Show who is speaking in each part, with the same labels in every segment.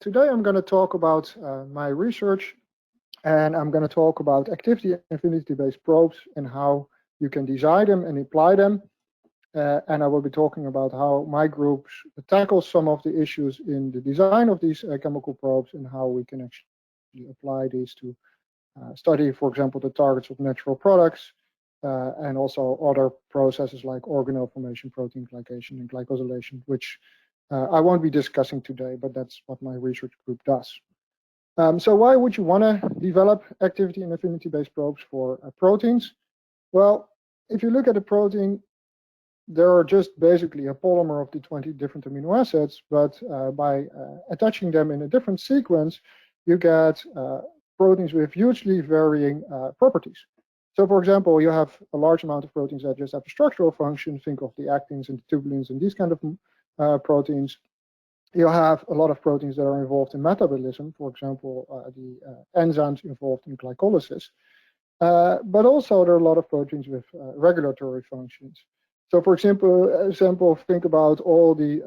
Speaker 1: today I'm going to talk about my research, and I'm going to talk about activity and affinity-based probes and how you can design them and apply them. And I will be talking about how my group tackles some of the issues in the design of these chemical probes and how we can actually apply these to study, for example, the targets of natural products and also other processes like organelle formation, protein glycation, and glycosylation, which I won't be discussing today, but that's what my research group does. So why would you want to develop activity and affinity-based probes for proteins? Well, if you look at a protein, there are just basically a polymer of the 20 different amino acids, but by attaching them in a different sequence, you get proteins with hugely varying properties. So for example, you have a large amount of proteins that just have a structural function. Think of the actins and the tubulins and these kind of proteins. You have a lot of proteins that are involved in metabolism, for example, the enzymes involved in glycolysis. But also there are a lot of proteins with regulatory functions. So for example, think about all the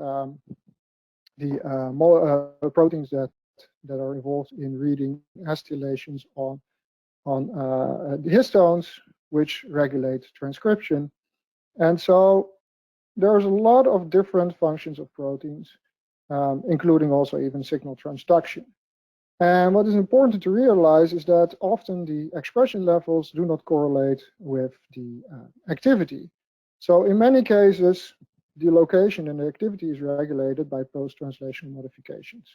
Speaker 1: proteins that are involved in reading acetylations on the histones, which regulate transcription. And so there's a lot of different functions of proteins, including also even signal transduction. And what is important to realize is that often the expression levels do not correlate with the activity. So in many cases, the location and the activity is regulated by post-translational modifications.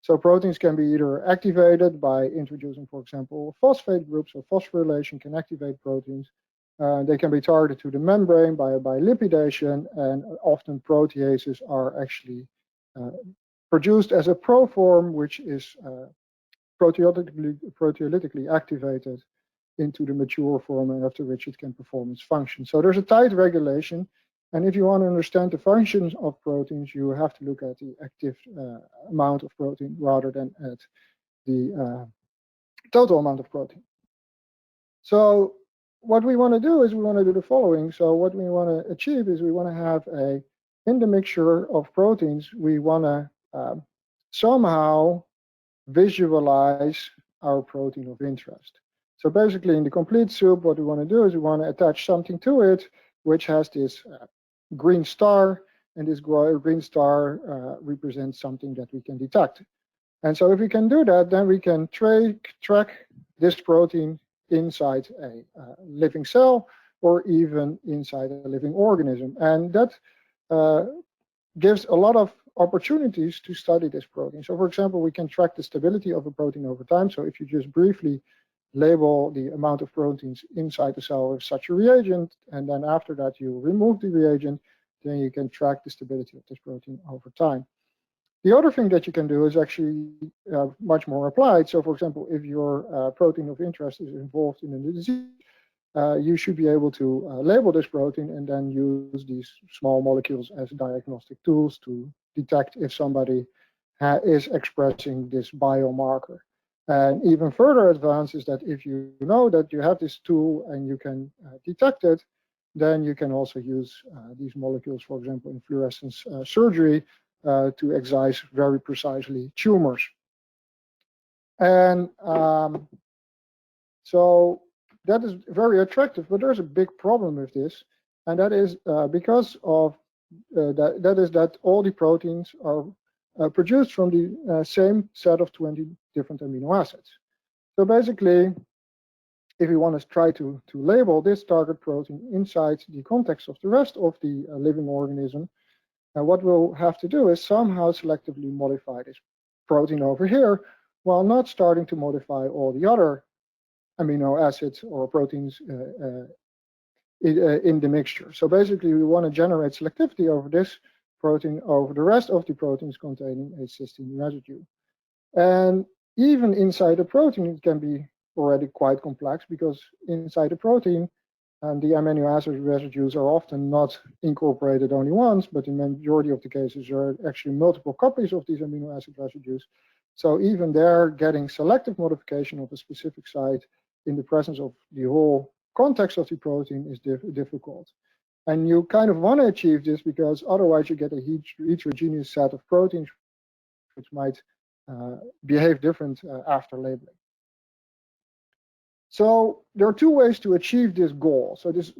Speaker 1: So proteins can be either activated by introducing, for example, phosphate groups, or phosphorylation can activate proteins. They can be targeted to the membrane by lipidation, and often proteases are actually produced as a proform, which is proteolytically activated into the mature form, and after which it can perform its function. So there's a tight regulation, and if you want to understand the functions of proteins, you have to look at the active amount of protein rather than at the total amount of protein. So what we want to do is we want to do the following. So what we want to achieve is we want to have in the mixture of proteins, we want to somehow visualize our protein of interest. So basically in the complete soup, what we want to do is we want to attach something to it, which has this green star, and this green star represents something that we can detect. And so if we can do that, then we can track this protein inside a living cell or even inside a living organism. And that gives a lot of opportunities to study this protein. So for example, we can track the stability of a protein over time. So if you just briefly label the amount of proteins inside the cell with such a reagent, and then after that you remove the reagent, then you can track the stability of this protein over time. The other thing that you can do is actually much more applied. So for example, if your protein of interest is involved in a disease, you should be able to label this protein and then use these small molecules as diagnostic tools to detect if somebody is expressing this biomarker. And even further advanced is that if you know that you have this tool and you can detect it, then you can also use these molecules, for example, in fluorescence surgery to excise very precisely tumors. And so that is very attractive, but there's a big problem with this, and that is because of that all the proteins are produced from the same set of 20 different amino acids. So basically, if we want to try to label this target protein inside the context of the rest of the living organism, what we'll have to do is somehow selectively modify this protein over here, while not starting to modify all the other amino acids or proteins in the mixture. So basically, we want to generate selectivity over this protein over the rest of the proteins containing a cysteine residue. And even inside a protein, it can be already quite complex, because inside a protein, the amino acid residues are often not incorporated only once, but in the majority of the cases, there are actually multiple copies of these amino acid residues. So even there, getting selective modification of a specific site in the presence of the whole context of the protein is difficult. And you kind of want to achieve this, because otherwise you get a heterogeneous set of proteins, which might behave different after labeling. So there are two ways to achieve this goal. So this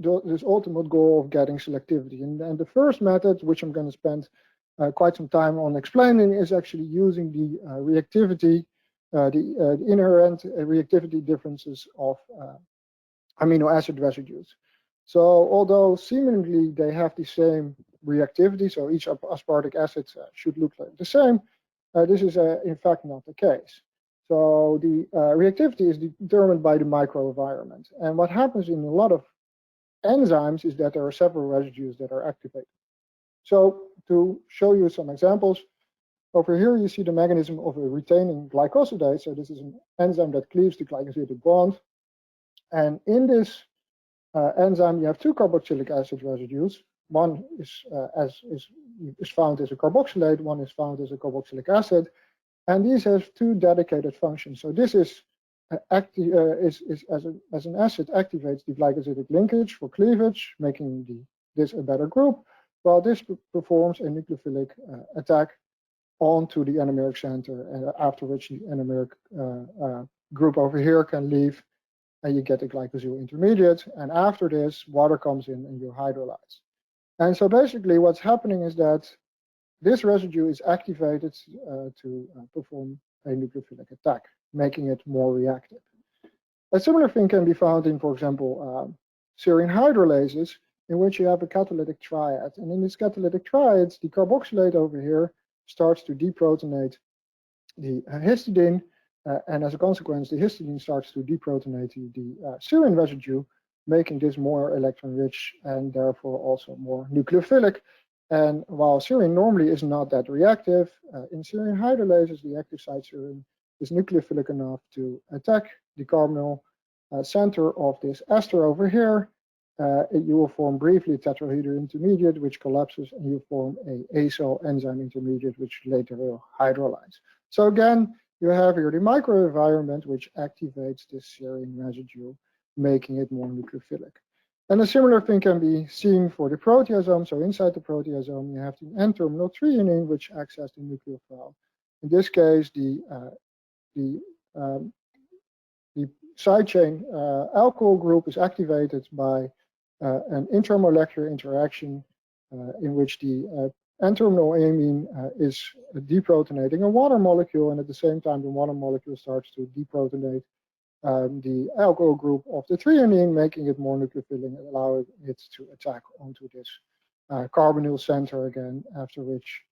Speaker 1: ultimate goal of getting selectivity. And the first method, which I'm going to spend quite some time on explaining, is actually using the reactivity, the inherent reactivity differences of amino acid residues. So although seemingly they have the same reactivity, so each aspartic acid should look like the same, this is in fact not the case. So the reactivity is determined by the microenvironment. And what happens in a lot of enzymes is that there are several residues that are activated. So to show you some examples, over here you see the mechanism of a retaining glycosidase. So this is an enzyme that cleaves the glycosidic bond. And in this enzyme, you have two carboxylic acid residues. One is found as a carboxylate, one is found as a carboxylic acid. And these have two dedicated functions. So this is as an acid activates the glycosidic linkage for cleavage, making this a better group, while this performs a nucleophilic attack onto the anomeric center, after which the anomeric group over here can leave, and you get a glycosyl intermediate. And after this, water comes in and you hydrolyze. And so basically what's happening is that this residue is activated to perform a nucleophilic attack, making it more reactive. A similar thing can be found in, for example, serine hydrolases, in which you have a catalytic triad. And in this catalytic triad, the carboxylate over here starts to deprotonate the histidine, and as a consequence, the histidine starts to deprotonate the serine residue, making this more electron-rich and therefore also more nucleophilic. And while serine normally is not that reactive, in serine hydrolases, the active site serine is nucleophilic enough to attack the carbonyl center of this ester over here. You will form briefly a tetrahedral intermediate, which collapses, and you form a acyl enzyme intermediate, which later will hydrolyze. So again, you have here the microenvironment, which activates this serine residue, making it more nucleophilic. And a similar thing can be seen for the proteasome. So inside the proteasome, you have the N-terminal threonine, which acts as the nucleophile. In this case, the side chain alcohol group is activated by an intramolecular interaction in which the N-terminal amine is deprotonating a water molecule, and at the same time, the water molecule starts to deprotonate the alcohol group of the threonine, making it more nucleophilic and allowing it to attack onto this carbonyl center again, after which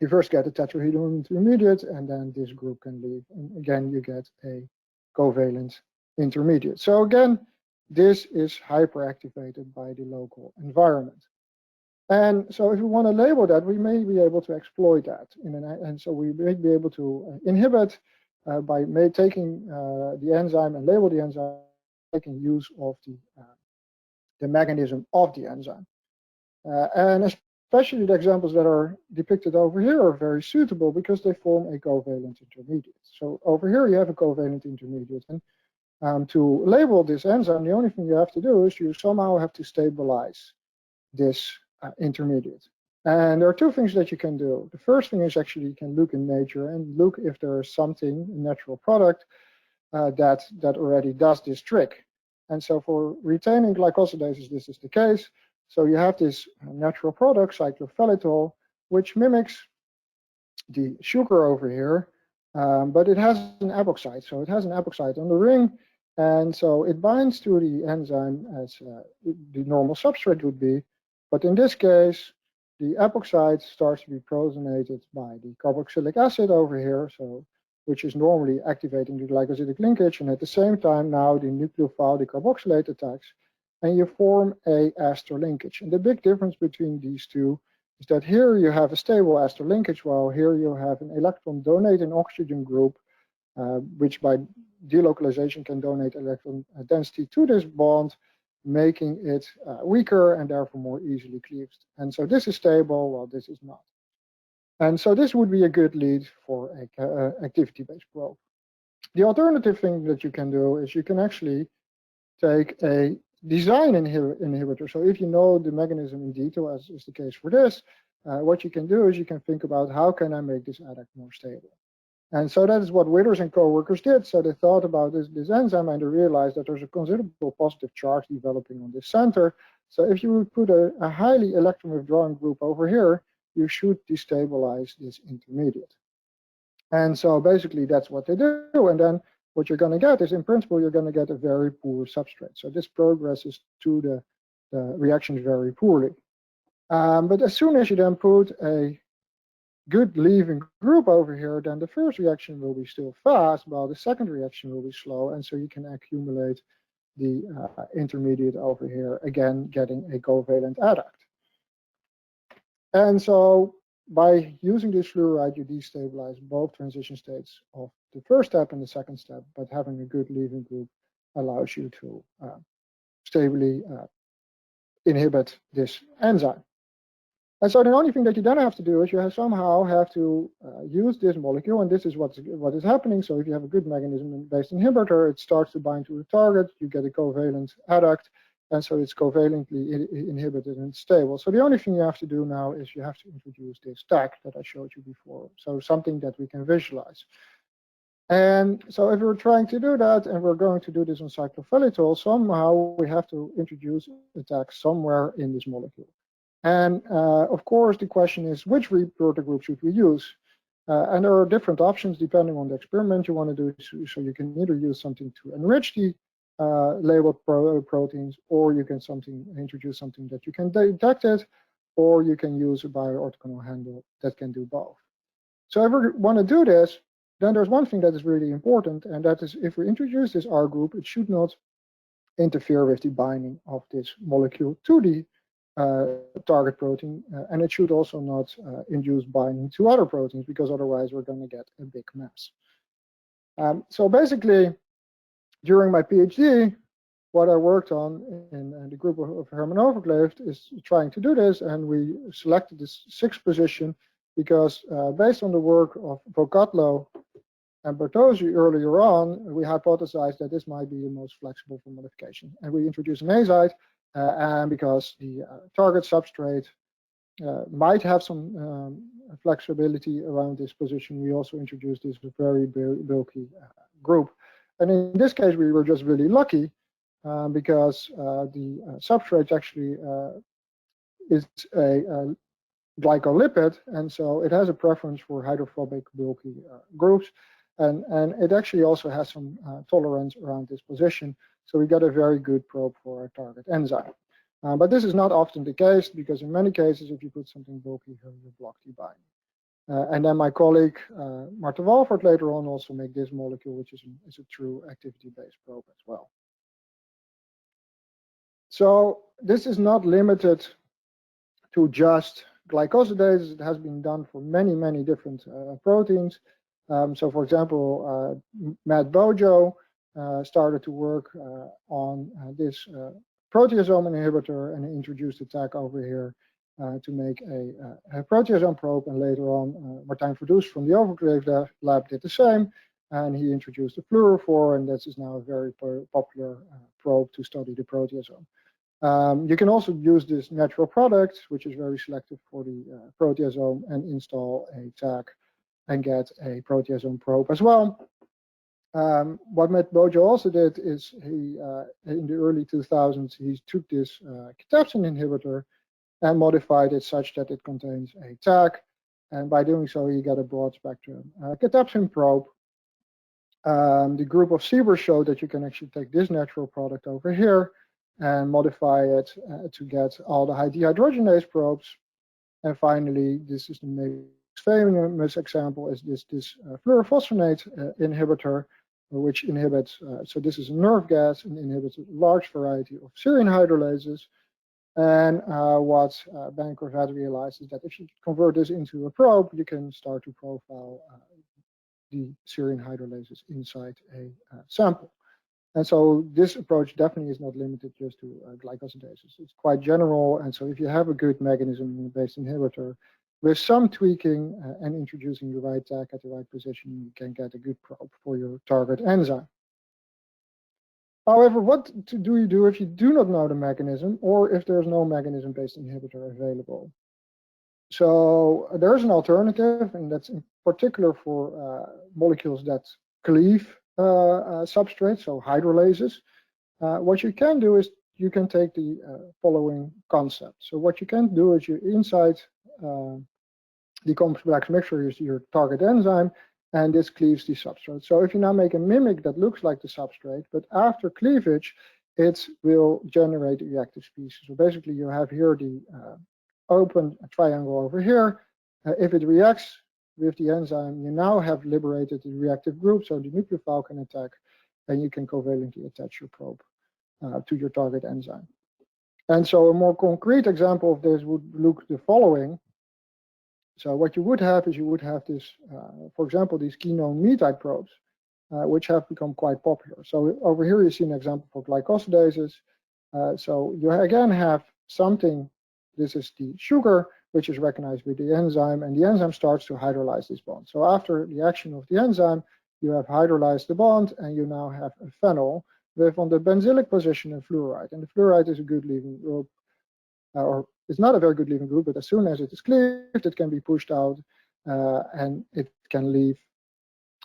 Speaker 1: you first get a tetrahedral intermediate, and then this group can leave. And again, you get a covalent intermediate. So again, this is hyperactivated by the local environment. And so if we want to label that, we may be able to exploit that. And so we may be able to inhibit by taking the enzyme and label the enzyme, making use of the mechanism of the enzyme. And especially the examples that are depicted over here are very suitable because they form a covalent intermediate. So over here you have a covalent intermediate. And to label this enzyme, the only thing you have to do is you somehow have to stabilize this intermediate. And there are two things that you can do. The first thing is actually you can look in nature and look if there is something, a natural product, that already does this trick. And so for retaining glycosidases, this is the case. So you have this natural product, cyclophenol, which mimics the sugar over here, but it has an epoxide. So it has an epoxide on the ring, and so it binds to the enzyme as the normal substrate would be. But in this case, the epoxide starts to be protonated by the carboxylic acid over here, so which is normally activating the glycosidic linkage, and at the same time now the nucleophile, the carboxylate attacks, and you form a ester linkage. And the big difference between these two is that here you have a stable ester linkage, while here you have an electron donating oxygen group, which by delocalization can donate electron density to this bond, making it weaker and therefore more easily cleaved. And so this is stable, while this is not. And so this would be a good lead for an activity-based probe. The alternative thing that you can do is you can actually take a design inhibitor. So if you know the mechanism in detail, as is the case for this, what you can do is you can think about how can I make this adduct more stable. And so that is what Withers and co-workers did. So they thought about this enzyme, and they realized that there's a considerable positive charge developing on this center. So if you would put a highly electron withdrawing group over here, you should destabilize this intermediate. And so basically that's what they do. And then what you're going to get is, in principle, you're going to get a very poor substrate. So this progresses to the reactions very poorly. But as soon as you then put a good leaving group over here, then the first reaction will be still fast, while the second reaction will be slow. And so you can accumulate the intermediate over here, again, getting a covalent adduct. And so by using this fluoride, you destabilize both transition states of the first step and the second step, but having a good leaving group allows you to stably inhibit this enzyme. And so the only thing that you then have to do is you somehow have to use this molecule, and this is what is happening. So if you have a good mechanism-based inhibitor, it starts to bind to the target, you get a covalent adduct, and so it's covalently inhibited and stable. So the only thing you have to do now is you have to introduce this tag that I showed you before, so something that we can visualize. And so if we're trying to do that, and we're going to do this on cyclophyllitol, somehow we have to introduce a tag somewhere in this molecule. And of course, the question is, which reporter group should we use? And there are different options depending on the experiment you want to do. So you can either use something to enrich the labeled proteins, or you can introduce something that you can detect it, or you can use a bioorthogonal handle that can do both. So if we want to do this, then there's one thing that is really important, and that is if we introduce this R group, it should not interfere with the binding of this molecule to the target protein, and it should also not induce binding to other proteins, because otherwise we're going to get a big mess. So basically, during my PhD, what I worked on in the group of Herman Overkleeft is trying to do this, and we selected this 6th position because based on the work of Vocatlo and Bertozzi earlier on, we hypothesized that this might be the most flexible for modification. And we introduced an azide, and because the target substrate might have some flexibility around this position, we also introduced this very bulky group. And in this case, we were just really lucky because the substrate actually is a glycolipid, and so it has a preference for hydrophobic bulky groups, and it actually also has some tolerance around this position, so we got a very good probe for our target enzyme. But this is not often the case, because in many cases, if you put something bulky here, you block the binding. And then my colleague Marta Walford later on also made this molecule, which is a true activity-based probe as well. So this is not limited to just glycosidases. It has been done for many, many different proteins. So for example, Matt Bojo started to work on this proteasome inhibitor, and he introduced a tag over here to make a proteasome probe, and later on Martijn Verdus from the Overkleeft lab did the same, and he introduced the fluorophore, and this is now a very popular probe to study the proteasome. You can also use this natural product, which is very selective for the proteasome, and install a tag and get a proteasome probe as well. What Matt Bojo also did is he, in the early 2000s, he took this cathepsin inhibitor and modified it such that it contains a tag, and by doing so, you get a broad spectrum cathepsin probe. The group of Siebers showed that you can actually take this natural product over here and modify it to get all the high dehydrogenase probes. And finally, this is the most famous example, is this fluorophosphonate inhibitor, which inhibits, so this is a nerve gas and inhibits a large variety of serine hydrolases. And what Bancroft had realized is that if you convert this into a probe, you can start to profile the serine hydrolases inside a sample. And so this approach definitely is not limited just to glycosidases. It's quite general, and so if you have a good mechanism-based inhibitor, with some tweaking and introducing the right tag at the right position, you can get a good probe for your target enzyme. However, what do you do if you do not know the mechanism, or if there's no mechanism-based inhibitor available? So there's an alternative, and that's in particular for molecules that cleave substrates, so hydrolases. What you can do is you can take the following concept. So what you can do is you inside the complex mixture is your target enzyme, and this cleaves the substrate. So if you now make a mimic that looks like the substrate, but after cleavage, it will generate a reactive species. So basically you have here the open triangle over here. If it reacts with the enzyme, you now have liberated the reactive group, so the nucleophile can attack, and you can covalently attach your probe to your target enzyme. And so a more concrete example of this would look the following. So what you would have is you would have this, for example, these quinone metide probes, which have become quite popular. So over here you see an example for glycosidases. So you again have something, this is the sugar, which is recognized with the enzyme, and the enzyme starts to hydrolyze this bond. So after the action of the enzyme, you have hydrolyzed the bond, and you now have a phenol with on the benzylic position a fluoride. And the fluoride is a good leaving group, or it's not a very good leaving group, but as soon as it is cleaved, it can be pushed out, and it can leave,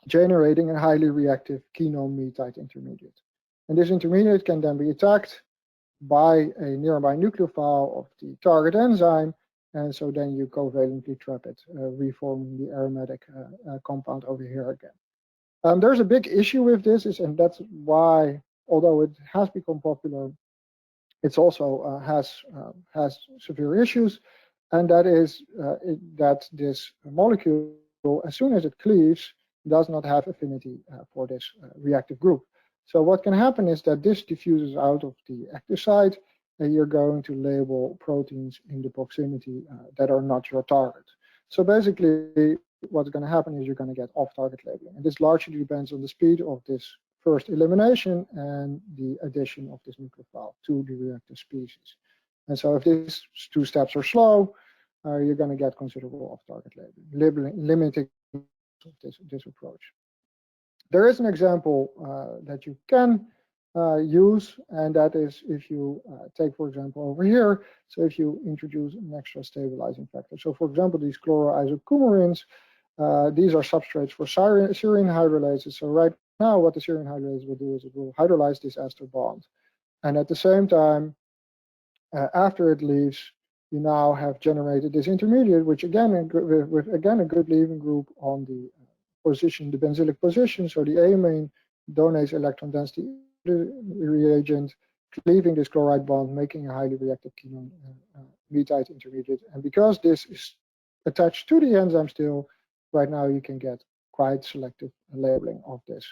Speaker 1: generating a highly reactive quinone metide intermediate. And this intermediate can then be attacked by a nearby nucleophile of the target enzyme, and so then you covalently trap it, reforming the aromatic compound over here again. There's a big issue with this, and that's why, although it has become popular, it also has severe issues, and that is that this molecule, as soon as it cleaves, does not have affinity for this reactive group. So what can happen is that this diffuses out of the active site, and you're going to label proteins in the proximity that are not your target. So basically, what's going to happen is you're going to get off-target labeling, and this largely depends on the speed of this first elimination and the addition of this nucleophile to the reactive species. And so if these two steps are slow, you're going to get considerable off-target labeling, limiting this approach. There is an example that you can use, and that is if you take, for example, over here, so if you introduce an extra stabilizing factor. So for example, these chloroisocoumarins, these are substrates for serine hydrolases. So right now what the serine hydrolase will do is it will hydrolyze this ester bond. And at the same time, after it leaves, you now have generated this intermediate, which again, with again a good leaving group on the position, the benzylic position. So the amine donates electron density reagent, cleaving this chloride bond, making a highly reactive quinone metide intermediate. And because this is attached to the enzyme still, right now you can get quite selective labeling of this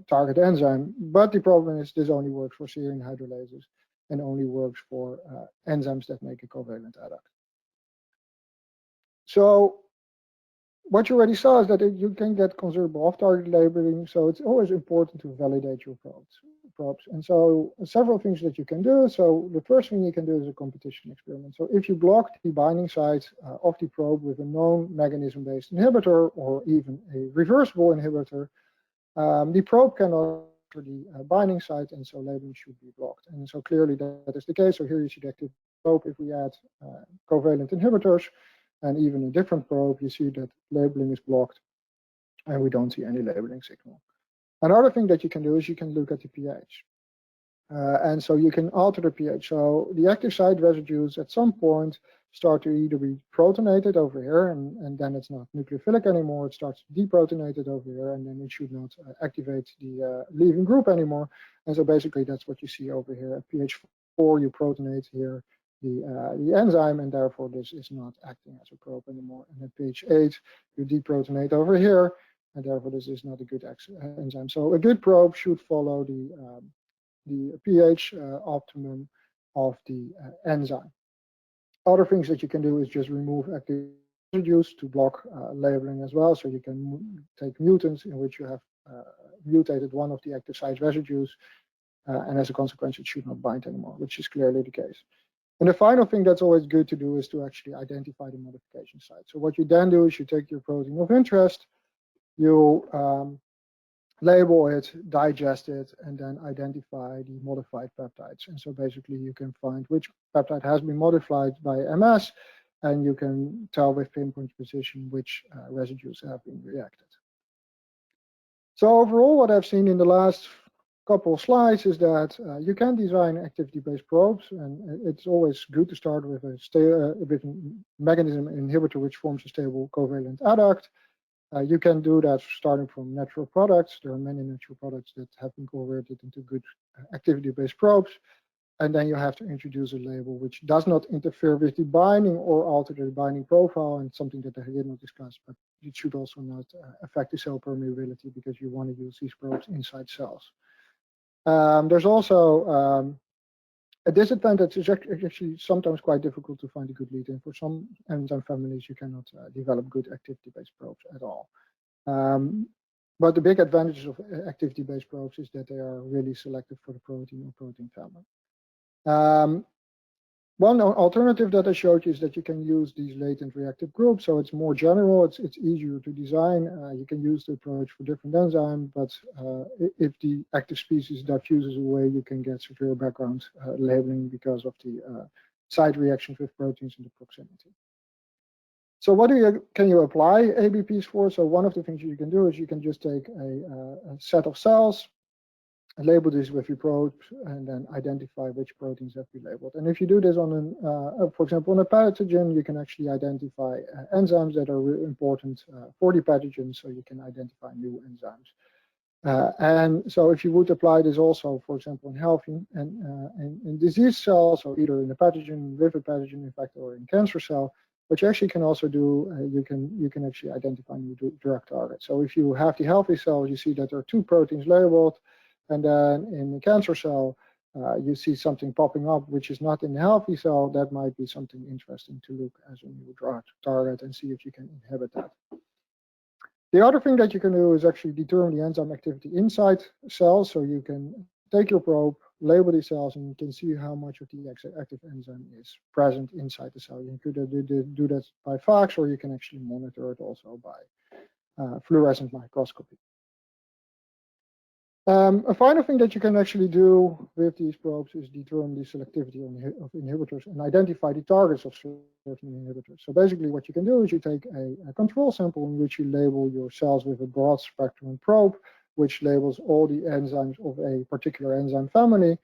Speaker 1: target enzyme. But the problem is this only works for serine hydrolases and only works for enzymes that make a covalent adduct. So what you already saw is that you can get considerable off-target labeling, so it's always important to validate your probes. And so several things that you can do. So the first thing you can do is a competition experiment. So if you block the binding site of the probe with a known mechanism-based inhibitor or even a reversible inhibitor, the probe cannot enter the binding site, and so labeling should be blocked. And so clearly that is the case. So here you see the active probe. If we add covalent inhibitors, and even a different probe, you see that labeling is blocked, and we don't see any labeling signal. Another thing that you can do is you can look at the pH. And so you can alter the pH. So the active site residues at some point start to either be protonated over here, and then it's not nucleophilic anymore. It starts deprotonated over here, and then it should not activate the leaving group anymore. And so basically that's what you see over here. At pH 4, you protonate here the enzyme, and therefore this is not acting as a probe anymore. And at pH 8, you deprotonate over here, and therefore this is not a good enzyme. So a good probe should follow the pH optimum of the enzyme. Other things that you can do is just remove active residues to block labeling as well. So you can take mutants in which you have mutated one of the active site residues, and as a consequence it should not bind anymore, which is clearly the case. And the final thing that's always good to do is to actually identify the modification site. So what you then do is you take your protein of interest, you label it, digest it, and then identify the modified peptides. And so basically you can find which peptide has been modified by MS, and you can tell with pinpoint precision which residues have been reacted. So overall, what I've seen in the last couple of slides is that you can design activity-based probes, and it's always good to start with a mechanism inhibitor which forms a stable covalent adduct. You can do that starting from natural products. There are many natural products that have been converted into good activity-based probes. And then you have to introduce a label which does not interfere with the binding or alter the binding profile, and something that I did not discuss, but it should also not affect the cell permeability, because you want to use these probes inside cells. There's also a disadvantage. It's actually sometimes quite difficult to find a good lead in. For some enzyme families, you cannot develop good activity-based probes at all. But the big advantage of activity-based probes is that they are really selective for the protein or protein family. One alternative that I showed you is that you can use these latent reactive groups, so it's more general, it's easier to design. You can use the approach for different enzymes, but if the active species diffuses away, you can get severe background labeling because of the side reactions with proteins in the proximity. So what can you apply ABPs for? So one of the things you can do is you can just take a set of cells, label this with your probes, and then identify which proteins have been labeled. And if you do this on an, for example, on a pathogen, you can actually identify enzymes that are really important for the pathogen, so you can identify new enzymes. And so if you would apply this also, for example, in healthy and in disease cells, so either in a pathogen, with a pathogen, in fact, or in cancer cell, what you actually can also do, you can actually identify new drug targets. So if you have the healthy cells, you see that there are 2 proteins labeled. And then in the cancer cell, you see something popping up which is not in the healthy cell. That might be something interesting to look as a new drug target and see if you can inhibit that. The other thing that you can do is actually determine the enzyme activity inside cells. So you can take your probe, label these cells, and you can see how much of the active enzyme is present inside the cell. You could do that by fax, or you can actually monitor it also by fluorescent microscopy. A final thing that you can actually do with these probes is determine the selectivity of inhibitors and identify the targets of certain inhibitors. So basically what you can do is you take a control sample in which you label your cells with a broad spectrum probe, which labels all the enzymes of a particular enzyme family.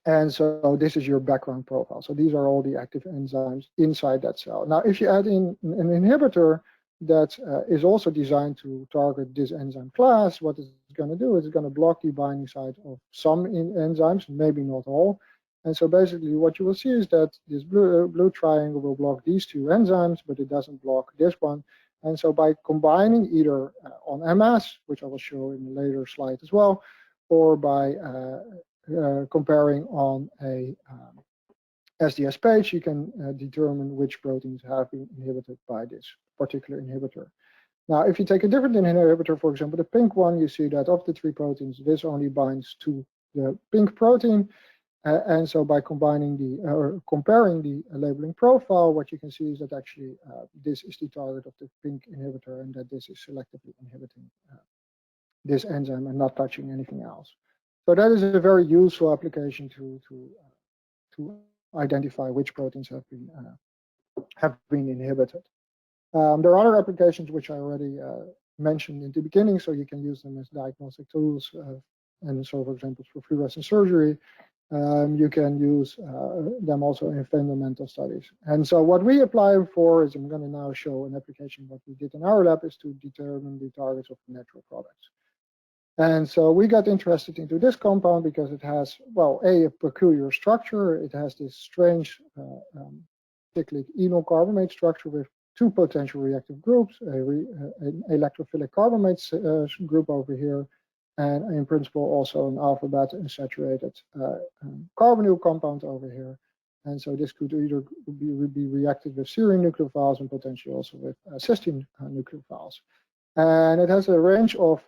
Speaker 1: And so this is your background profile. So these are all the active enzymes inside that cell. Now, if you add in an inhibitor that is also designed to target this enzyme class, what it's going to do is it's going to block the binding site of some enzymes, maybe not all. And so basically what you will see is that this blue triangle will block these 2 enzymes, but it doesn't block this one. And so by combining either on MS, which I will show in a later slide as well, or by comparing on a SDS page, you can determine which proteins have been inhibited by this particular inhibitor. Now, if you take a different inhibitor, for example, the pink one, you see that of the 3 proteins, this only binds to the pink protein. And so by combining or comparing the labeling profile, what you can see is that actually this is the target of the pink inhibitor, and that this is selectively inhibiting this enzyme and not touching anything else. So that is a very useful application to identify which proteins have been inhibited. There are other applications which I already mentioned in the beginning, so you can use them as diagnostic tools, and so, for example, for fluorescence surgery. You can use them also in fundamental studies. And so what we apply them for is, I'm going to now show an application. What we did in our lab is to determine the targets of natural products. And so we got interested into this compound because it has, well, a peculiar structure. It has this strange cyclic enol carbamate structure with 2 potential reactive groups, an electrophilic carbamates group over here, and in principle also an alpha-beta unsaturated carbonyl compound over here. And so this could either be reacted with serine nucleophiles and potentially also with cysteine nucleophiles. And it has a range of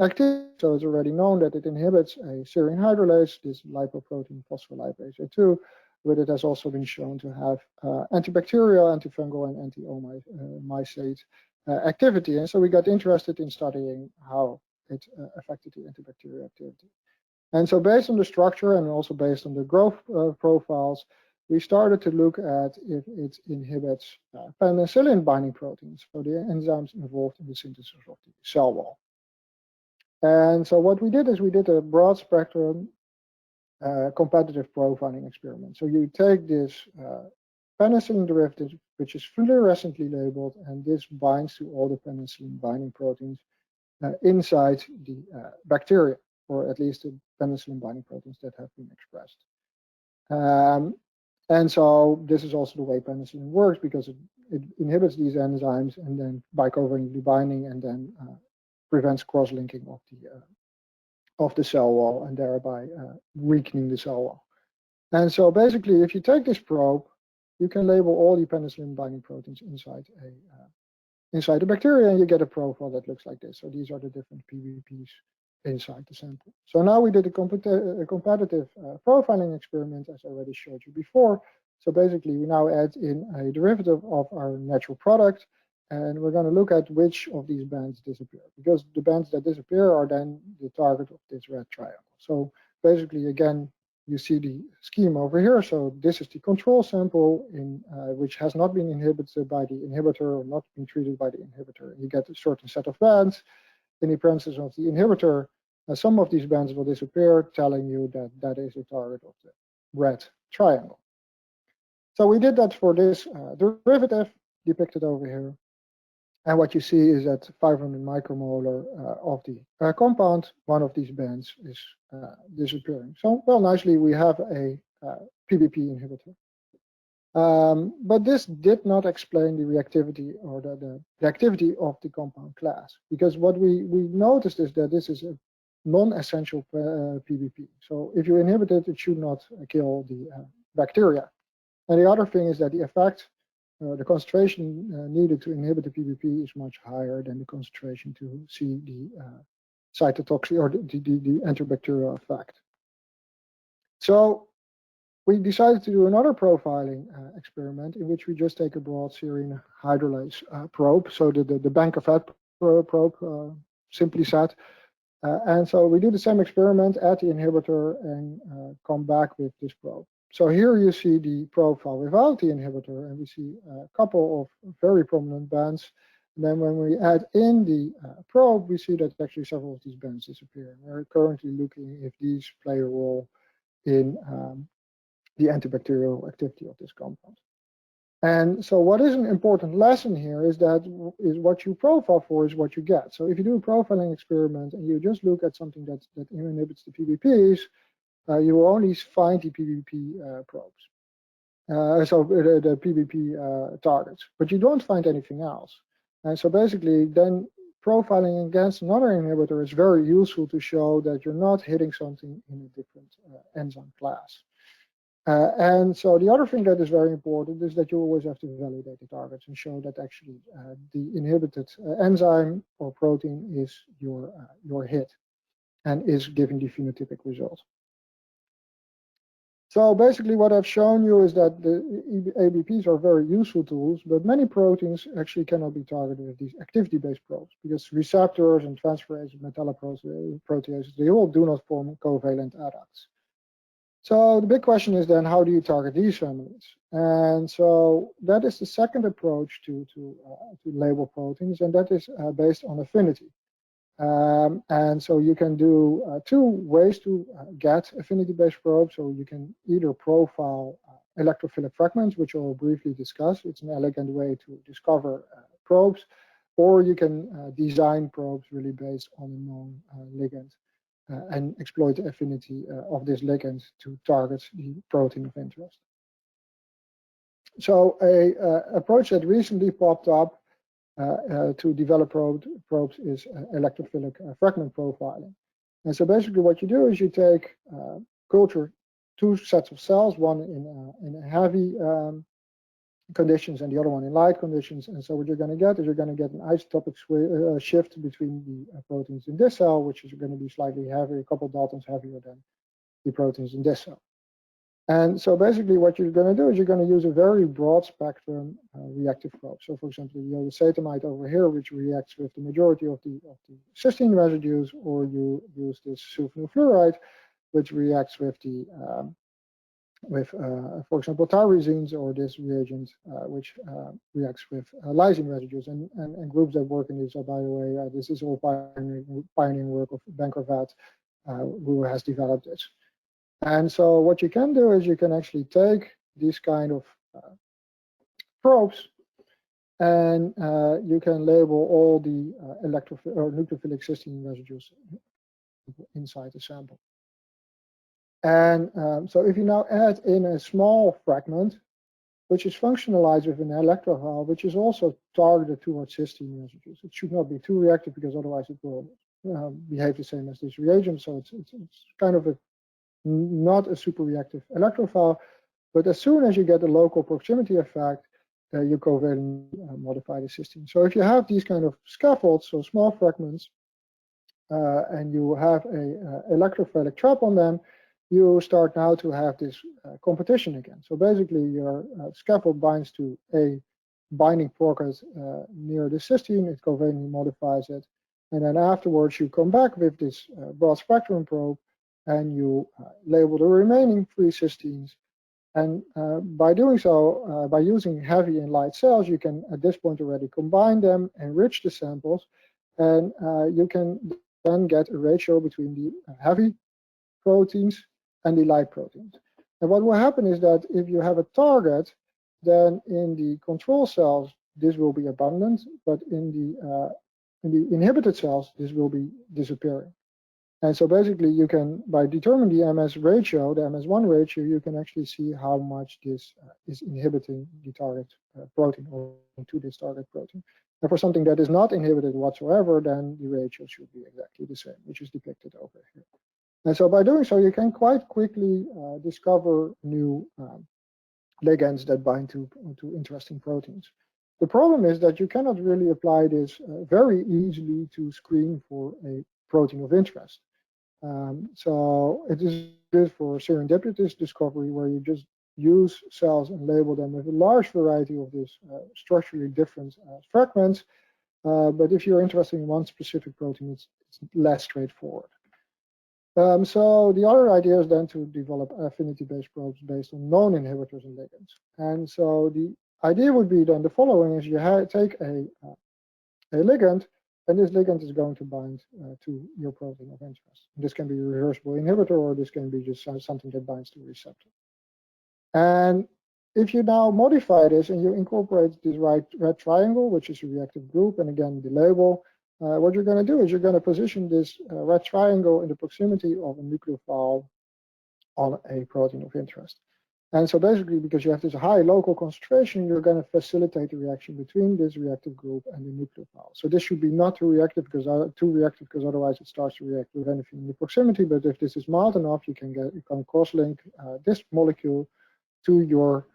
Speaker 1: activity, so it's already known that it inhibits a serine hydrolase, this lipoprotein phospholipase A2, but it has also been shown to have antibacterial, antifungal, and anti-omycete activity. And so we got interested in studying how it affected the antibacterial activity. And so based on the structure and also based on the growth profiles, we started to look at if it inhibits penicillin binding proteins, so the enzymes involved in the synthesis of the cell wall. And so what we did is we did a broad spectrum competitive profiling experiment. So you take this penicillin derivative, which is fluorescently labeled, and this binds to all the penicillin binding proteins inside the bacteria, or at least the penicillin binding proteins that have been expressed. And so this is also the way penicillin works, because it inhibits these enzymes and then by covalently binding, and then prevents cross-linking of the cell wall, and thereby weakening the cell wall. And so basically, if you take this probe, you can label all the penicillin binding proteins inside the bacteria, and you get a profile that looks like this. So these are the different PBPs inside the sample. So now we did a competitive profiling experiment, as I already showed you before. So basically, we now add in a derivative of our natural product, and we're going to look at which of these bands disappear, because the bands that disappear are then the target of this red triangle. So basically, again, you see the scheme over here. So this is the control sample which has not been inhibited by the inhibitor, or not been treated by the inhibitor. You get a certain set of bands. In the presence of the inhibitor, some of these bands will disappear, telling you that that is the target of the red triangle. So we did that for this derivative depicted over here. And what you see is that 500 micromolar of the compound, one of these bands is disappearing. So, well, nicely, we have a PBP inhibitor. But this did not explain the reactivity or the activity of the compound class, because what we noticed is that this is a non-essential PBP. So if you inhibit it, it should not kill the bacteria. And the other thing is that the effect, the concentration needed to inhibit the PBP is much higher than the concentration to see the cytotoxic or the antibacterial effect. So we decided to do another profiling experiment in which we just take a broad serine hydrolase probe, so the bank of fat probe, simply said. And so we do the same experiment, add the inhibitor, and come back with this probe. So here you see the profile without the inhibitor, and we see a couple of very prominent bands. And then when we add in the probe, we see that actually several of these bands disappear. We're currently looking if these play a role in the antibacterial activity of this compound. And so what is an important lesson here is that what you profile for is what you get. So if you do a profiling experiment and you just look at something that inhibits the PBPs, you will only find the PBP probes, so the PBP targets, but you don't find anything else. And so basically then profiling against another inhibitor is very useful to show that you're not hitting something in a different enzyme class. And so the other thing that is very important is that you always have to validate the targets and show that actually the inhibited enzyme or protein is your hit and is giving the phenotypic result. So basically what I've shown you is that the ABPs are very useful tools, but many proteins actually cannot be targeted with these activity-based probes, because receptors and transferase, metalloproteases, they all do not form covalent adducts. So the big question is then, how do you target these families? And so that is the second approach to label proteins, and that is based on affinity. And so you can do two ways to get affinity-based probes. So you can either profile electrophilic fragments, which I'll briefly discuss. It's an elegant way to discover probes, or you can design probes really based on a known ligand and exploit the affinity of this ligand to target the protein of interest. So a approach that recently popped up to develop probes is electrophilic fragment profiling. And so basically what you do is you take culture two sets of cells, one in heavy conditions and the other one in light conditions. And so what you're going to get is you're going to get an isotopic shift between the proteins in this cell, which is going to be slightly heavier, a couple of daltons heavier than the proteins in this cell. And so basically what you're going to do is you're going to use a very broad spectrum reactive probe. So for example, you have the acetamide over here, which reacts with the majority of the cysteine residues, or you use this sulfonyl fluoride, which reacts with the with, for example, tyrosenes, or this reagent which reacts with lysine residues. And groups that work in this are, by the way, this is all pioneering work of Banker-Vat, who has developed this. And so what you can do is you can actually take these kind of probes, and you can label all the electrophilic or nucleophilic cysteine residues inside the sample. And so if you now add in a small fragment, which is functionalized with an electrophile, which is also targeted towards cysteine residues. It should not be too reactive, because otherwise it will behave the same as this reagent. So it's kind of not a super reactive electrophile. But as soon as you get a local proximity effect, you covalently modify the cysteine. So if you have these kind of scaffolds, so small fragments, and you have a electrophilic trap on them, you start now to have this competition again. So basically your scaffold binds to a binding pocket near the cysteine, it covalently modifies it, and then afterwards you come back with this broad spectrum probe, and you label the remaining 3 cysteines. And by doing so, by using heavy and light cells, you can at this point already combine them, enrich the samples, and you can then get a ratio between the heavy proteins and the light proteins. And what will happen is that if you have a target, then in the control cells this will be abundant, but in the inhibited cells this will be disappearing. And so basically you can, by determining the MS ratio, the MS1 ratio, you can actually see how much this is inhibiting the target protein, or to this target protein. And for something that is not inhibited whatsoever, then the ratio should be exactly the same, which is depicted over here. And so by doing so, you can quite quickly discover new ligands that bind to interesting proteins. The problem is that you cannot really apply this very easily to screen for a protein of interest. So it is good for serendipitous discovery, where you just use cells and label them with a large variety of these structurally different fragments. But if you're interested in one specific protein, it's less straightforward. So the other idea is then to develop affinity-based probes based on known inhibitors and ligands. And so the idea would be then the following: is you take a ligand, and this ligand is going to bind to your protein of interest. This can be a reversible inhibitor, or this can be just something that binds to a receptor. And if you now modify this and you incorporate this red triangle, which is a reactive group, and again the label, what you're going to do is you're going to position this red triangle in the proximity of a nucleophile on a protein of interest. And so basically, because you have this high local concentration, you're going to facilitate the reaction between this reactive group and the nucleophile. So this should be not too reactive, because otherwise it starts to react with anything in the proximity. But if this is mild enough, you can cross-link this molecule to your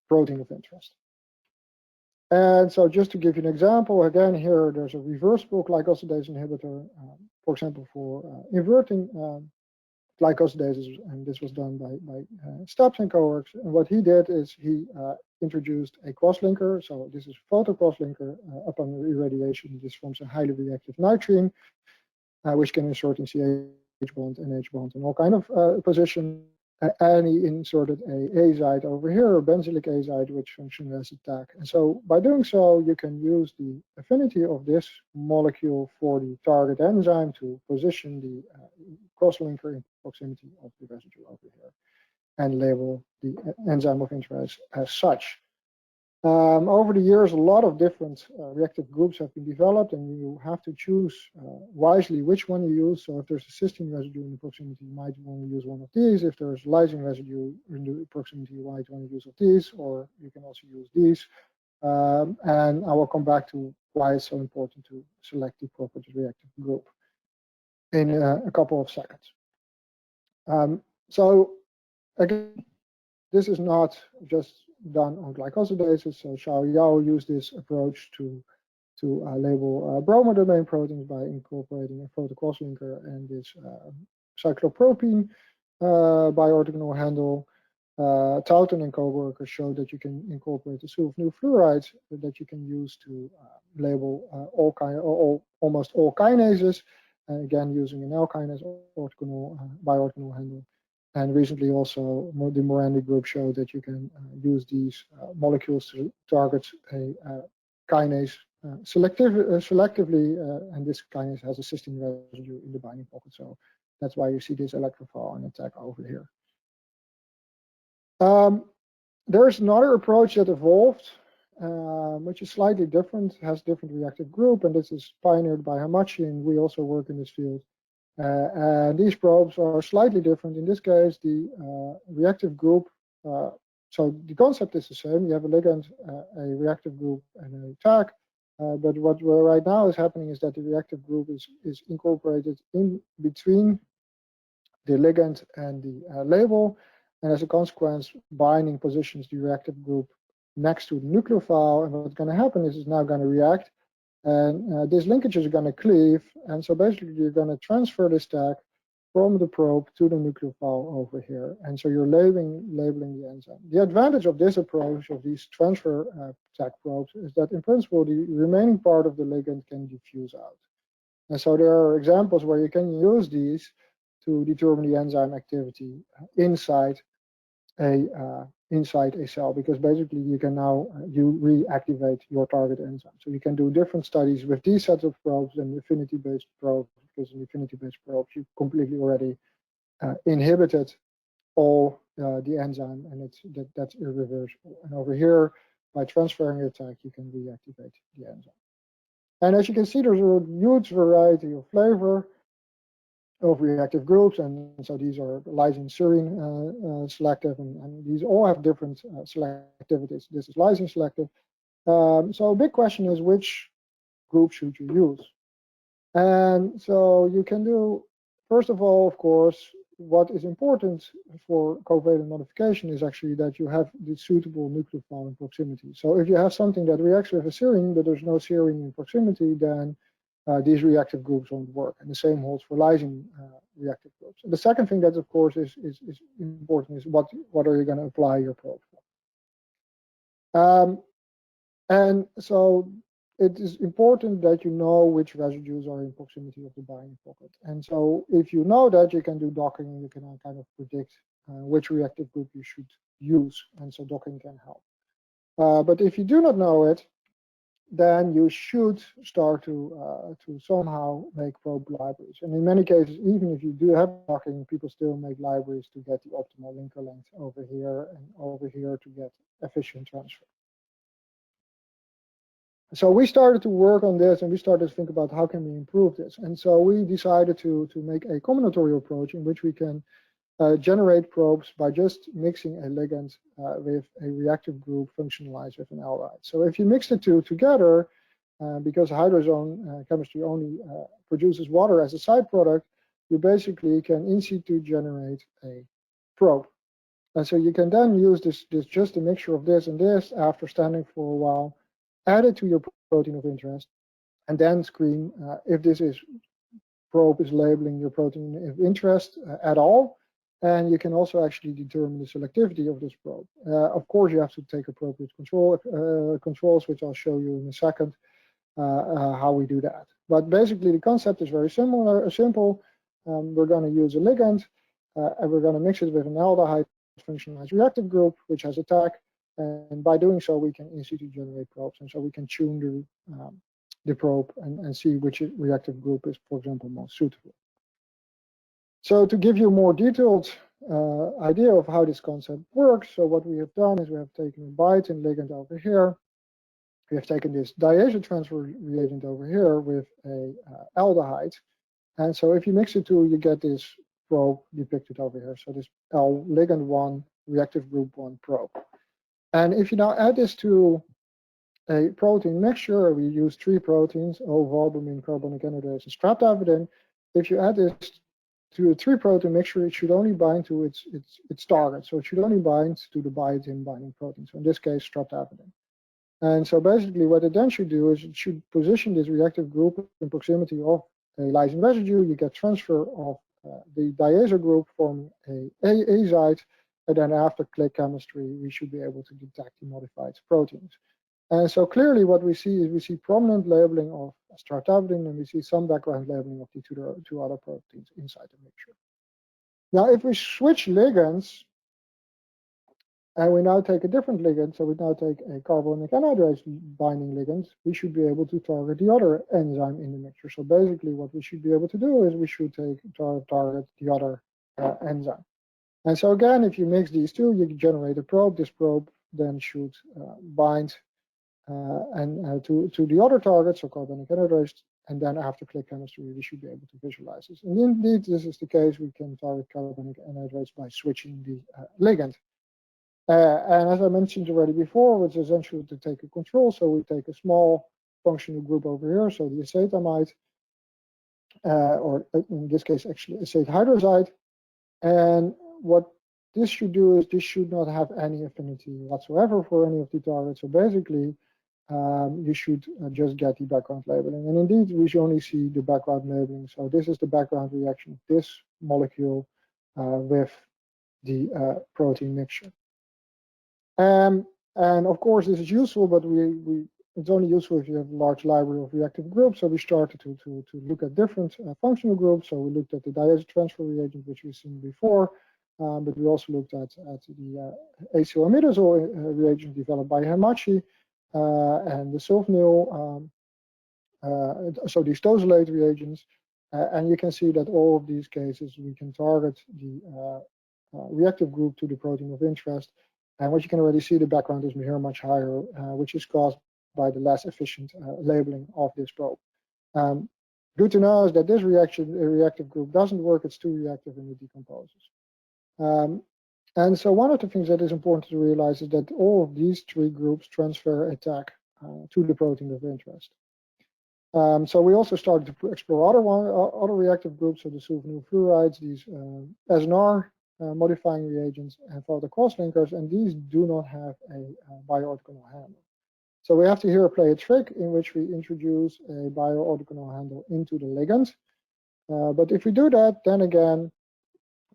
Speaker 1: protein of interest. And so just to give you an example, again, here there's a reversible glycosidase inhibitor, for example, for inverting glycosidases, and this was done by Stubbs and coworkers. And what he did is he introduced a crosslinker. So this is a photo crosslinker. Upon irradiation, this forms a highly reactive nitrine, which can insert in CH bond, NH bond, and all kind of position. And he inserted a azide over here, a benzylic azide, which functions as a tag. And so by doing so, you can use the affinity of this molecule for the target enzyme to position the crosslinker in proximity of the residue over here, and label the enzyme of interest as such. Over the years, a lot of different reactive groups have been developed, and you have to choose wisely which one you use. So if there's a cysteine residue in the proximity, you might want to use one of these. If there's lysine residue in the proximity, you might want to use of these, or you can also use these. And I will come back to why it's so important to select the proper reactive group in a couple of seconds. So again, this is not just done on glycosidases. So Xiao Yao used this approach to label bromodomain proteins by incorporating a photocrosslinker and this cyclopropene bioorthogonal handle. Tauten and co-workers showed that you can incorporate the sulfonyl fluoride that you can use to label almost all kinases, again using an L-kinase bioorthogonal handle. And recently also the Morandi group showed that you can use these molecules to target a kinase selectively, and this kinase has a cysteine residue in the binding pocket. So that's why you see this electrophile attack over here. There's another approach that evolved, which is slightly different, has different reactive group, and this is pioneered by Hamachi, and we also work in this field. And these probes are slightly different. In this case, the reactive group, so the concept is the same. You have a ligand, a reactive group, and an attack. But what right now is happening is that the reactive group is incorporated in between the ligand and the label. And as a consequence, binding positions the reactive group next to the nucleophile. And what's going to happen is it's now going to react. And these linkages are going to cleave. And so basically, you're going to transfer the stack from the probe to the nucleophile over here. And so you're labeling the enzyme. The advantage of this approach, of these transfer stack probes, is that in principle, the remaining part of the ligand can diffuse out. And so there are examples where you can use these to determine the enzyme activity inside a cell, because basically you can now you reactivate your target enzyme. So you can do different studies with these sets of probes and affinity-based probes, because in affinity-based probes you completely already inhibited all the enzyme, and that's irreversible. And over here, by transferring the attack, you can reactivate the enzyme. And as you can see, there's a huge variety of flavor of reactive groups, and so these are lysine serine selective, and these all have different selectivities. This is lysine selective. So a big question is, which group should you use? And so you can do, first of all, of course, what is important for covalent modification is actually that you have the suitable nucleophile in proximity. So if you have something that reacts with a serine, but there's no serine in proximity, then these reactive groups won't work. And the same holds for lysine reactive groups. And the second thing that, of course, is important is what are you going to apply your probe for? And so it is important that you know which residues are in proximity of the binding pocket. And so if you know that, you can do docking, and you can kind of predict which reactive group you should use. And so docking can help. But if you do not know it, then you should start to somehow make probe libraries. And in many cases, even if you do have docking, people still make libraries to get the optimal linker length over here and over here to get efficient transfer. So we started to work on this, and we started to think about how can we improve this. And so we decided to make a combinatorial approach in which we can generate probes by just mixing a ligand with a reactive group functionalized with an aldehyde. So if you mix the two together, because hydrazone chemistry only produces water as a side product, you basically can in situ generate a probe. And so you can then use this just a mixture of this and this after standing for a while, add it to your protein of interest, and then screen if this probe is labeling your protein of interest at all. And you can also actually determine the selectivity of this probe. Of course, you have to take appropriate controls, which I'll show you in a second, how we do that. But basically, the concept is very simple. We're going to use a ligand, and we're going to mix it with an aldehyde functionalized reactive group, which has attack. And by doing so, we can in situ generate probes. And so we can tune the probe and see which reactive group is, for example, most suitable. So to give you a more detailed idea of how this concept works, so what we have done is we have taken a biotin ligand over here. We have taken this diazotransfer reagent over here with a aldehyde. And so if you mix the two, you get this probe depicted over here. So this L ligand 1 reactive group 1 probe. And if you now add this to a protein mixture, we use 3 proteins, O-valbumin, carbonic anhydrase, and streptavidin. If you add this to a 3-protein mixture, it should only bind to its target. So it should only bind to the biotin binding protein. So in this case, streptavidin. And so basically what it then should do is it should position this reactive group in proximity of a lysine residue. You get transfer of the diazo group from a azide, and then after click chemistry, we should be able to detect the modified proteins. And so clearly what we see is we see prominent labeling of streptavidin, and we see some background labeling of the two other proteins inside the mixture. Now, if we switch ligands, and we now take a different ligand, so we now take a carbonic anhydrase binding ligand, we should be able to target the other enzyme in the mixture. So basically what we should be able to do is we should target the other enzyme. And so again, if you mix these two, you generate a probe. This probe then should bind to the other target, so carbonic anhydrase, and then after click chemistry, we should be able to visualize this. And indeed, this is the case. We can target carbonic anhydrase by switching the ligand. And as I mentioned already before, it's essential to take a control. So we take a small functional group over here, so the acetamide, or in this case, actually acetate hydroxide. And what this should do is this should not have any affinity whatsoever for any of the targets. So basically, you should just get the background labeling. And indeed, we should only see the background labeling. So this is the background reaction of this molecule with the protein mixture. And of course, this is useful, but it's only useful if you have a large library of reactive groups. So we started to look at different functional groups. So we looked at the diazotransfer reagent, which we've seen before, but we also looked at the acetyl reagent developed by Hamachi and the sulfonyl, so these tosylate reagents. And you can see that all of these cases, we can target the reactive group to the protein of interest. And what you can already see, the background is here much higher, which is caused by the less efficient labeling of this probe. Good to know is that this reactive group doesn't work. It's too reactive and it decomposes. And so one of the things that is important to realize is that all of these three groups transfer a tag to the protein of interest. So we also started to explore other reactive groups, so the sulfonyl fluorides, these SNR modifying reagents, and photo cross-linkers, and these do not have a bioorthogonal handle. So we have to here play a trick in which we introduce a bioorthogonal handle into the ligand. But if we do that, then again,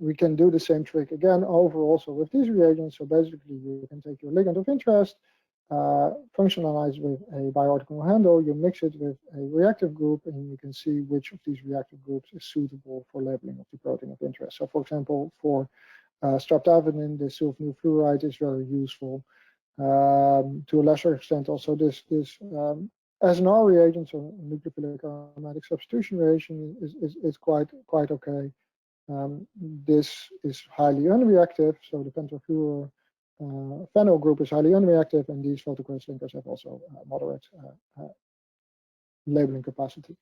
Speaker 1: we can do the same trick again over also with these reagents. So basically, you can take your ligand of interest, functionalize with a bioorthogonal handle, you mix it with a reactive group, and you can see which of these reactive groups is suitable for labeling of the protein of interest. So for example, for streptavidin, the sulfonyl fluoride is very useful. To a lesser extent, also this SNR reagent, so nucleophilic aromatic substitution reaction, is quite okay. This is highly unreactive, so the pentafluoro phenyl group is highly unreactive, and these photocross linkers have also moderate labeling capacity.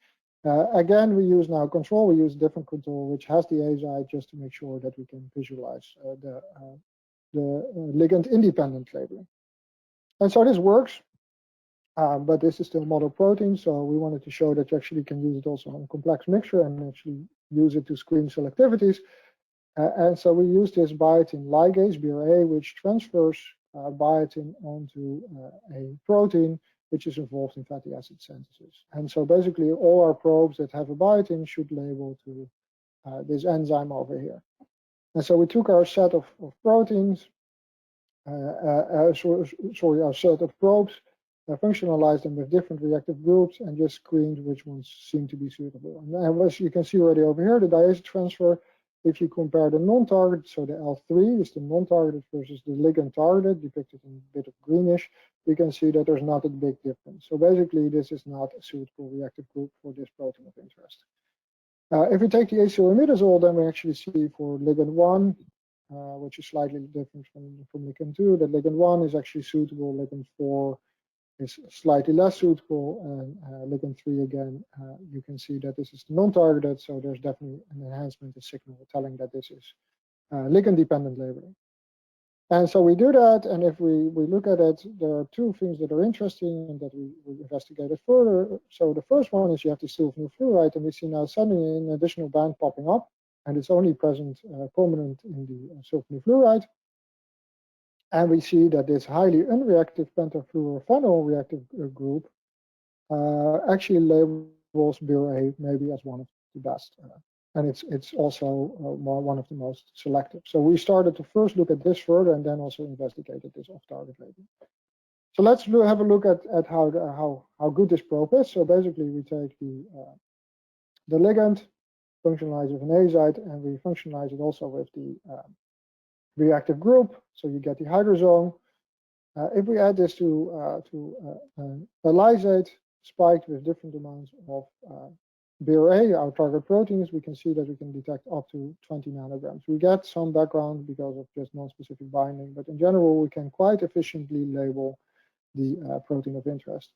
Speaker 1: Again, we use now control. We use different control, which has the azide, just to make sure that we can visualize the ligand-independent labeling. And so this works, but this is still model protein, so we wanted to show that you actually can use it also on a complex mixture and actually use it to screen selectivities. And so we use this biotin ligase, BirA, which transfers biotin onto a protein which is involved in fatty acid synthesis. And so basically all our probes that have a biotin should label to this enzyme over here. And so we took our set of proteins, our set of probes, functionalized them with different reactive groups, and just screened which ones seem to be suitable. And as you can see already over here, the diazotransfer, if you compare the non-targeted, so the L3 is the non-targeted versus the ligand targeted, depicted in a bit of greenish, you can see that there's not a big difference. So basically, this is not a suitable reactive group for this protein of interest. If we take the acetylimidazole, then we actually see for ligand 1, which is slightly different from ligand 2, that ligand 1 is actually suitable, ligand 4 is slightly less suitable, and ligand 3 again, you can see that this is non-targeted, so there's definitely an enhancement of signal telling that this is ligand-dependent labeling. And so we do that, and if we look at it, there are two things that are interesting and that we investigated further. So the first one is you have the sulfonyl fluoride, and we see now suddenly an additional band popping up, and it's only present prominent in the sulfonyl fluoride. And we see that this highly unreactive pentafluorophenyl reactive group actually labels BirA maybe as one of the best. And it's also one of the most selective. So we started to first look at this further and then also investigated this off-target labeling. So let's have a look at how good this probe is. So basically we take the ligand, functionalize with an azide, and we functionalize it also with the reactive group. So you get the hydrazone. If we add this to a lysate spiked with different amounts of BirA, our target proteins, we can see that we can detect up to 20 nanograms. We get some background because of just non-specific binding, but in general, we can quite efficiently label the protein of interest.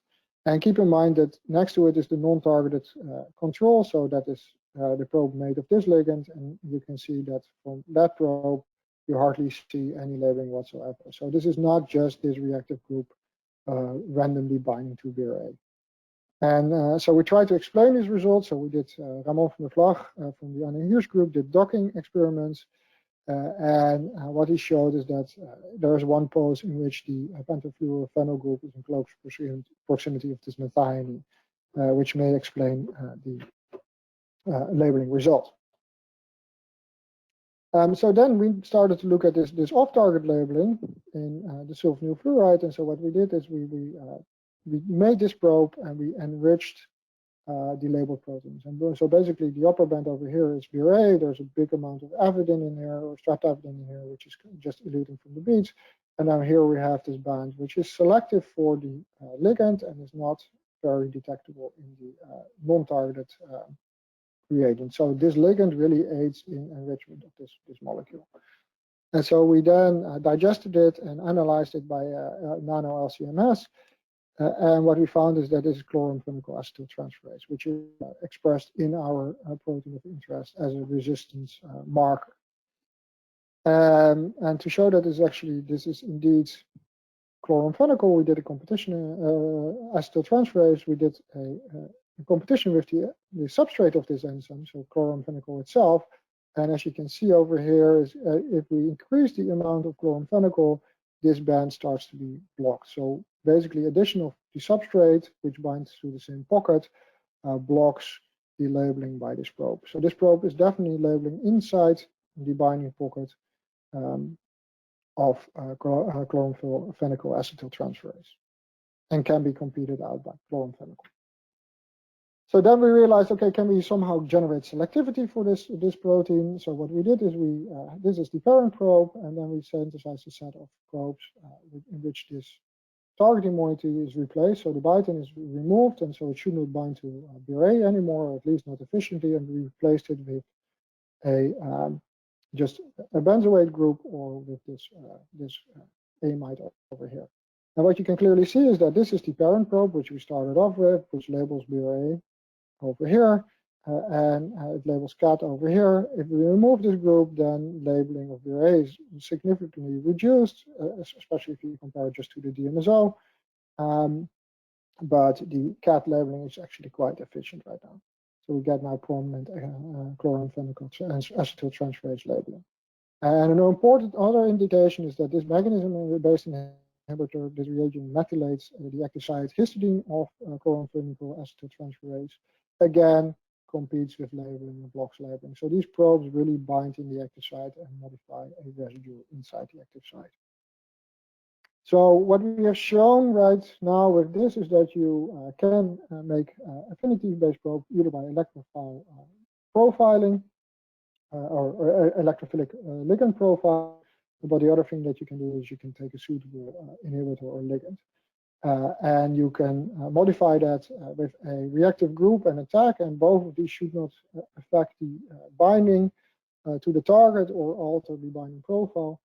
Speaker 1: And keep in mind that next to it is the non-targeted control, so that is the probe made of this ligand, and you can see that from that probe, you hardly see any labeling whatsoever. So this is not just this reactive group randomly binding to BirA. And so we tried to explain these results. So we did, Ramon van der Vlag from the Anne Hirsch group did docking experiments. And what he showed is that there is one pose in which the pentafluorophenol group is in close proximity of this methionine, which may explain the labeling result. So then we started to look at this off-target labeling in the sulfonyl fluoride. And so what we did is we made this probe and we enriched the labeled proteins. And so basically the upper band over here is BirA. There's a big amount of avidin in here, or streptavidin in here, which is just eluting from the beads. And then here we have this band, which is selective for the ligand and is not very detectable in the non-targeted reagent. So this ligand really aids in enrichment of this molecule. And so we then digested it and analyzed it by nano LCMS. And what we found is that this is chloramphenicol acetyl transferase, which is expressed in our protein of interest as a resistance marker. And to show that this is indeed chloramphenicol, we did a competition, acetyl transferase. We did a competition with the substrate of this enzyme, so chloramphenicol itself. And as you can see over here, is if we increase the amount of chloramphenicol, this band starts to be blocked. So basically, addition of the substrate, which binds to the same pocket, blocks the labeling by this probe. So this probe is definitely labeling inside the binding pocket of chloramphenicol acetyl transferase, and can be competed out by chloramphenicol. So then we realized, okay, can we somehow generate selectivity for this protein? So what we did is this is the parent probe, and then we synthesized a set of probes in which this targeting moiety is replaced. So the biotin is removed, and so it should not bind to BirA anymore, or at least not efficiently, and we replaced it with just a benzoate group, or with this amide over here. And what you can clearly see is that this is the parent probe, which we started off with, which labels BirA over here, and it labels cat over here. If we remove this group, then labeling of BirA is significantly reduced, especially if you compare it just to the DMSO. But the cat labeling is actually quite efficient right now. So we get now prominent chloramphenicol acetyl transferase labeling. And an important other indication is that this mechanism-based inhibitor, this reagent methylates the active site histidine of chloramphenicol acetyl transferase. Again, competes with labeling and blocks labeling. So these probes really bind in the active site and modify a residue inside the active site. So what we have shown right now with this is that you can make affinity-based probe either by electrophile profiling or electrophilic ligand profile. But the other thing that you can do is you can take a suitable inhibitor or ligand. And you can modify that with a reactive group and attack, and both of these should not affect the binding to the target or alter the binding profile.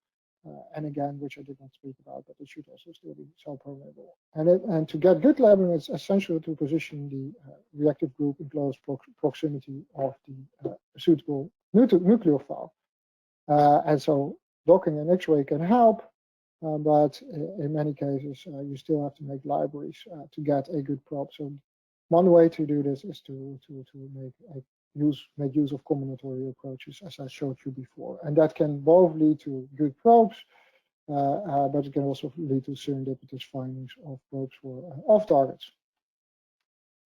Speaker 1: And again, which I did not speak about, but it should also still be cell permeable. And to get good labeling, it's essential to position the reactive group in close proximity of the suitable nucleophile. And so docking and X-ray can help. But in many cases, you still have to make libraries to get a good probe. So one way to do this is to make use of combinatorial approaches, as I showed you before. And that can both lead to good probes, but it can also lead to serendipitous findings of probes for off targets.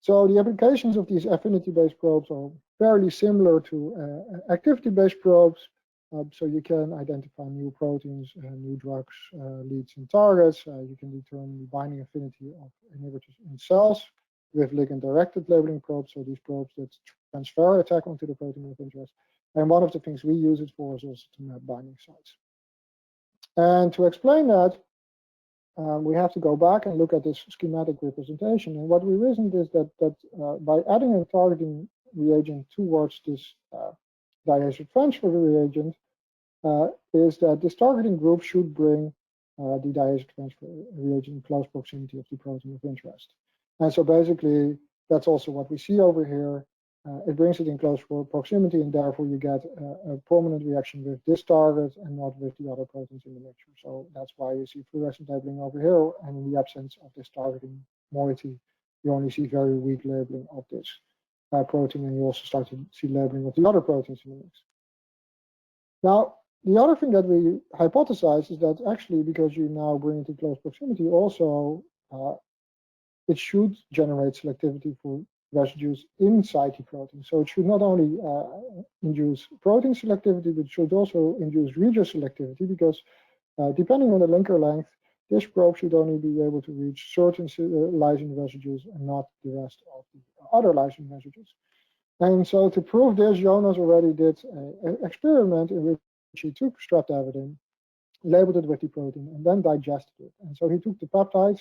Speaker 1: So the applications of these affinity-based probes are fairly similar to activity-based probes. So you can identify new proteins, new drugs, leads, and targets. You can determine the binding affinity of inhibitors in cells with ligand-directed labeling probes, so these probes that transfer attack onto the protein of interest. And one of the things we use it for is also to map binding sites. And to explain that, we have to go back and look at this schematic representation. And what we reasoned is that by adding a targeting reagent towards this diazotransfer reagent, is that this targeting group should bring the diazotransfer reagent in close proximity of the protein of interest. And so basically, that's also what we see over here. It brings it in close proximity, and therefore you get a prominent reaction with this target and not with the other proteins in the mixture. So that's why you see fluorescent labeling over here, and in the absence of this targeting moiety, you only see very weak labeling of this protein, and you also start to see labeling of the other proteins in the mix. Now, the other thing that we hypothesize is that actually, because you now bring it to close proximity, also it should generate selectivity for residues inside the protein. So it should not only induce protein selectivity, but should also induce regis selectivity, because depending on the linker length, this probe should only be able to reach certain lysine residues and not the rest of the other lysine residues. And so to prove this, Jonas already did an experiment in which he took streptavidin, labeled it with the protein, and then digested it. And so he took the peptides,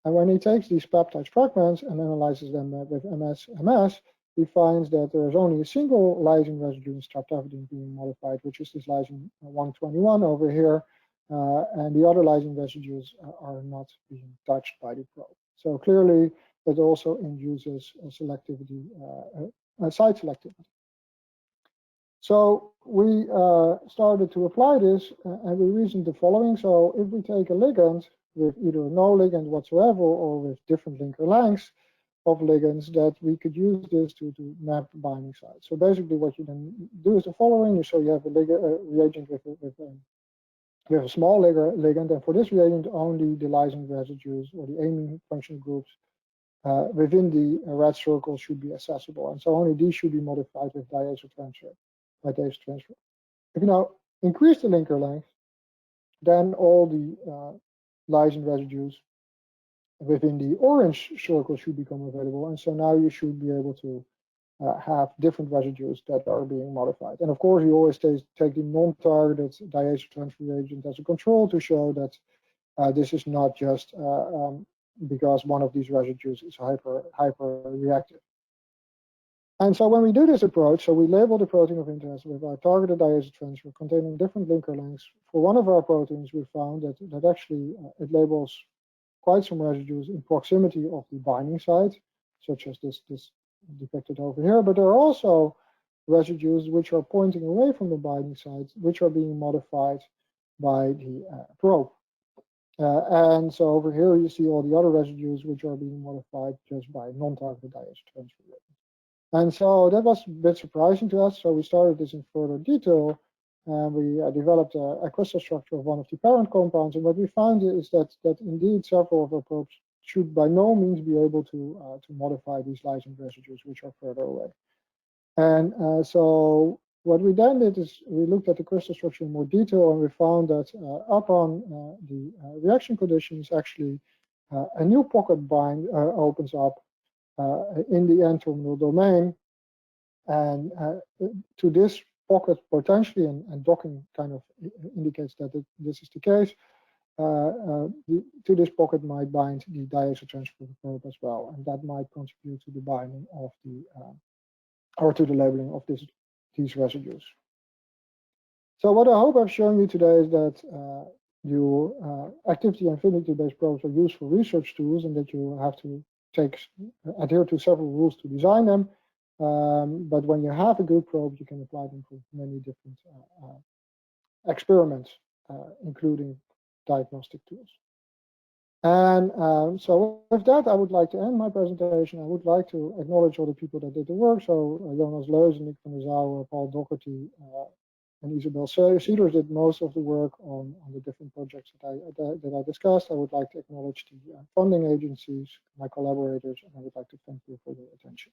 Speaker 1: and when he takes these peptide fragments and analyzes them with MS, he finds that there is only a single lysine residue in streptavidin being modified, which is this lysine 121 over here, and the other lysine residues are not being touched by the probe. So clearly, it also induces selectivity, site selectivity. So we started to apply this, and we reasoned the following. So if we take a ligand with either no ligand whatsoever or with different linker lengths of ligands, that we could use this to map binding sites. So basically what you then do is the following. So you have a reagent with a small ligand, and for this reagent only the lysine residues or the amine functional groups within the red circle should be accessible, and so only these should be modified with diazotransfer. If you now increase the linker length, then all the lysine residues within the orange circle should become available, and so now you should be able to have different residues that are being modified. And of course, you always take the non-targeted diazotransfer reagent as a control to show that this is not just because one of these residues is hyperreactive. And so when we do this approach, so we label the protein of interest with our targeted diazotransfer containing different linker lengths. For one of our proteins, we found that actually it labels quite some residues in proximity of the binding site, such as this depicted over here. But there are also residues which are pointing away from the binding site, which are being modified by the probe. And so over here you see all the other residues which are being modified just by non-targeted diazotransfer. And so that was a bit surprising to us. So we started this in further detail, and we developed a crystal structure of one of the parent compounds. And what we found is that indeed several of our probes should by no means be able to modify these lysine residues, which are further away. And so what we then did is we looked at the crystal structure in more detail, and we found that upon the reaction conditions, actually a new pocket bind opens up in the N-terminal domain, and to this pocket potentially, and docking kind of indicates that this is the case, to this pocket might bind the diazotransfer probe as well, and that might contribute to the binding of the, or to the labeling of these residues. So what I hope I've shown you today is that activity and affinity-based probes are used for research tools, and that you have to adhere to several rules to design them. But when you have a good probe, you can apply them for many different experiments, including diagnostic tools. And so with that, I would like to end my presentation. I would like to acknowledge all the people that did the work. So Jonas Leus, Nick van der Zouwen, Paul Doherty, and Isabel Cedars did most of the work on the different projects that I discussed. I would like to acknowledge the funding agencies, my collaborators, and I would like to thank you for your attention.